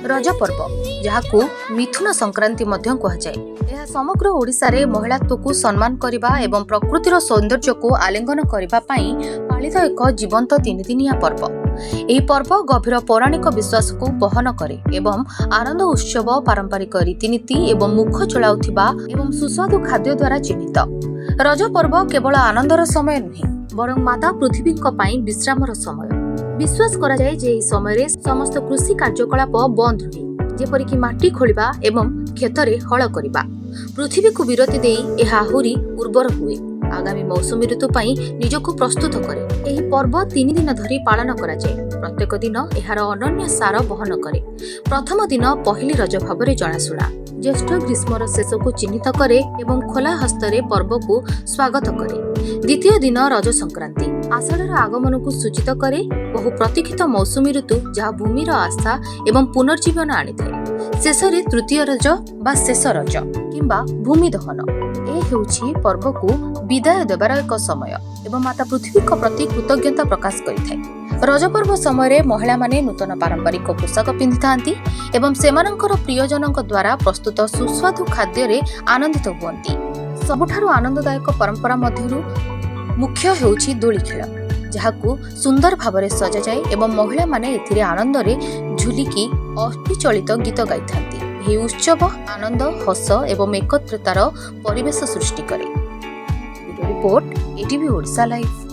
रज पर्व जहाकू मिथुन संक्रांति मध्य कहुए यह समग्र ओडिशा रे महिलात्व को सम्मान करने एवं प्रकृतिर सौंदर्य को आलिंगन करने पालित एक जीवंत 3 दिनिया पर्व। यह पर्व गभीर पौराणिक विश्वास को बहन करे एवं आनंद उत्सव पारंपरिक रीतिनीति एवं मुख चलाउथिबा एवं सुस्वादु खाद्य द्वारा चिन्हित। रज पर्व केवल आनंदर समय नुहे बरं माता पृथ्वी विश्रामर समय। विश्वास करा जाए जे एही समय समस्त कृषि कार्यकलाप बंद रहे जेपरिक माटी खोलिबा एवं खेतरे हल करिबा। पृथ्वी को विरति देई एहा आहुरी उर्वर हुए आगामी मौसुमी ऋतु पाई निजको प्रस्तुत करे। एही पर्व 3 दिन धरी पालन करा जाए। प्रत्येक दिन एहार अनन्य सार बहन करे। प्रथम दिन पहली रज भाव जनाशुना ज्येष्ठ ग्रीष्मर शेष को चिन्हित करे एवं खोला हस्तरे पर्व को स्वागत करे। द्वितीय दिन रज संक्रांति आषाढ़ आगमन को सूचित करे। बहु प्रतीक्षित मौसुमी ऋतु जहाँ भूमिर आशा एवं पुनर्जीवन आनिथाए। शेष तृतीय रज बा शेष रज किंबा भूमि दहन ए हेउछि पर्व को विदाय देवार एक समय एवं माता पृथ्वी प्रति कृतज्ञता प्रकाश करिथाए। रज पर्व समय महिला माने नूतन पारंपरिक पोशाक पिंधि थांती एवं सेमानंकर प्रियजनक द्वारा प्रस्तुत सुस्वादु खाद्य रे आनंदित हुअंती। सबुठारु आनंददायक परंपरा मध्यरु मुख्य हेउछि दोली खेल जहाकू सुंदर भावरे सजा जाए एवं महिला माने एथिरे आनंद रे झुलिकी अष्टिचलित गीत गाई थांती। एही उत्सव आनंद हस एवं एकत्रितार परिवेश सृष्टि करे। Report ATV Odisha live.